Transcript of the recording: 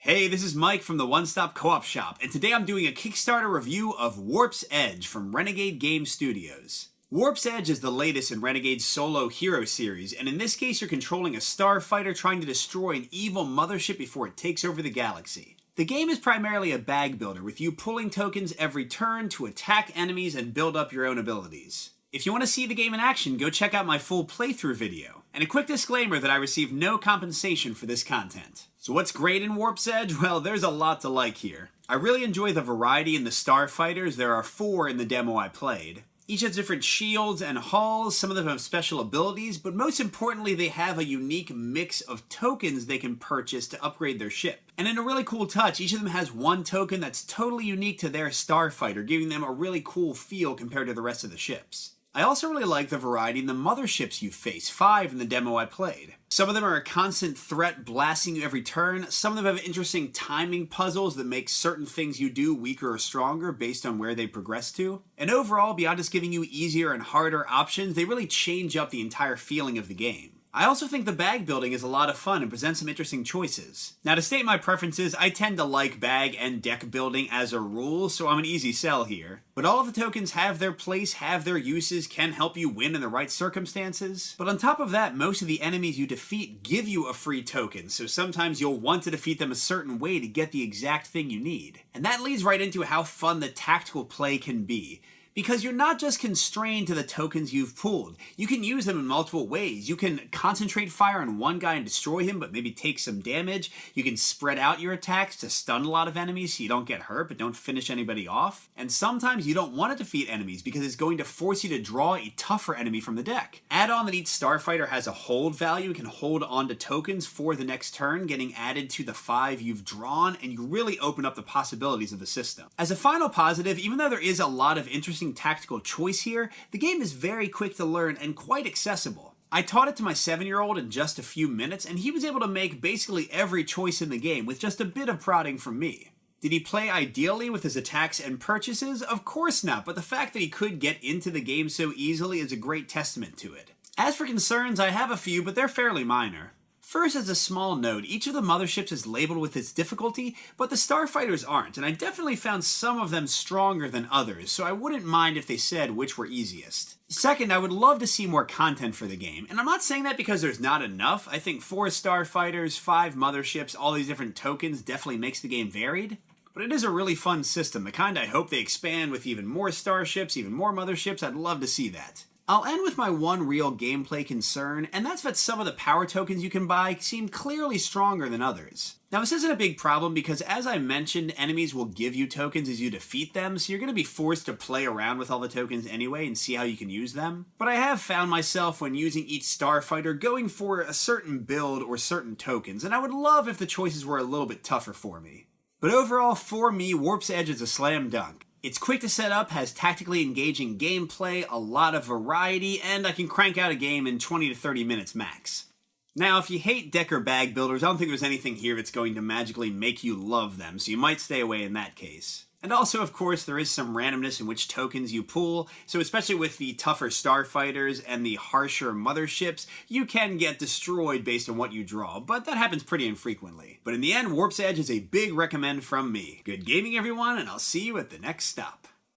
Hey, this is Mike from the One Stop Co-op Shop, and today I'm doing a Kickstarter review of Warp's Edge from Renegade Game Studios. Warp's Edge is the latest in Renegade's solo hero series, and in this case you're controlling a starfighter trying to destroy an evil mothership before it takes over the galaxy. The game is primarily a bag builder, with you pulling tokens every turn to attack enemies and build up your own abilities. If you want to see the game in action, go check out my full playthrough video. And a quick disclaimer that I received no compensation for this content. So what's great in Warp's Edge? Well, there's a lot to like here. I really enjoy the variety in the starfighters. There are 4 in the demo I played. Each has different shields and hulls, some of them have special abilities, but most importantly they have a unique mix of tokens they can purchase to upgrade their ship. And in a really cool touch, each of them has one token that's totally unique to their starfighter, giving them a really cool feel compared to the rest of the ships. I also really like the variety in the motherships you face, 5 in the demo I played. Some of them are a constant threat blasting you every turn, some of them have interesting timing puzzles that make certain things you do weaker or stronger based on where they progress to. And overall, beyond just giving you easier and harder options, they really change up the entire feeling of the game. I also think the bag building is a lot of fun and presents some interesting choices. Now to state my preferences, I tend to like bag and deck building as a rule, so I'm an easy sell here. But all of the tokens have their place, have their uses, can help you win in the right circumstances. But on top of that, most of the enemies you defeat give you a free token, so sometimes you'll want to defeat them a certain way to get the exact thing you need. And that leads right into how fun the tactical play can be. Because you're not just constrained to the tokens you've pulled. You can use them in multiple ways. You can concentrate fire on one guy and destroy him, but maybe take some damage. You can spread out your attacks to stun a lot of enemies so you don't get hurt, but don't finish anybody off. And sometimes you don't want to defeat enemies because it's going to force you to draw a tougher enemy from the deck. Add on that each starfighter has a hold value. You can hold on to tokens for the next turn, getting added to the 5 you've drawn, and you really open up the possibilities of the system. As a final positive, even though there is a lot of interesting tactical choice here, the game is very quick to learn and quite accessible. I taught it to my 7-year-old in just a few minutes, and he was able to make basically every choice in the game with just a bit of prodding from me. Did he play ideally with his attacks and purchases? Of course not, but the fact that he could get into the game so easily is a great testament to it. As for concerns, I have a few, but they're fairly minor. First, as a small note, each of the motherships is labeled with its difficulty, but the starfighters aren't, and I definitely found some of them stronger than others, so I wouldn't mind if they said which were easiest. Second, I would love to see more content for the game, and I'm not saying that because there's not enough. I think 4 starfighters, 5 motherships, all these different tokens definitely makes the game varied. But it is a really fun system, the kind I hope they expand with even more starships, even more motherships. I'd love to see that. I'll end with my one real gameplay concern, and that's that some of the power tokens you can buy seem clearly stronger than others. Now this isn't a big problem because, as I mentioned, enemies will give you tokens as you defeat them, so you're going to be forced to play around with all the tokens anyway and see how you can use them. But I have found myself, when using each starfighter, going for a certain build or certain tokens, and I would love if the choices were a little bit tougher for me. But overall, for me, Warp's Edge is a slam dunk. It's quick to set up, has tactically engaging gameplay, a lot of variety, and I can crank out a game in 20 to 30 minutes max. Now, if you hate deck or bag builders, I don't think there's anything here that's going to magically make you love them, so you might stay away in that case. And also, of course, there is some randomness in which tokens you pull, so especially with the tougher starfighters and the harsher motherships, you can get destroyed based on what you draw, but that happens pretty infrequently. But in the end, Warp's Edge is a big recommend from me. Good gaming, everyone, and I'll see you at the next stop.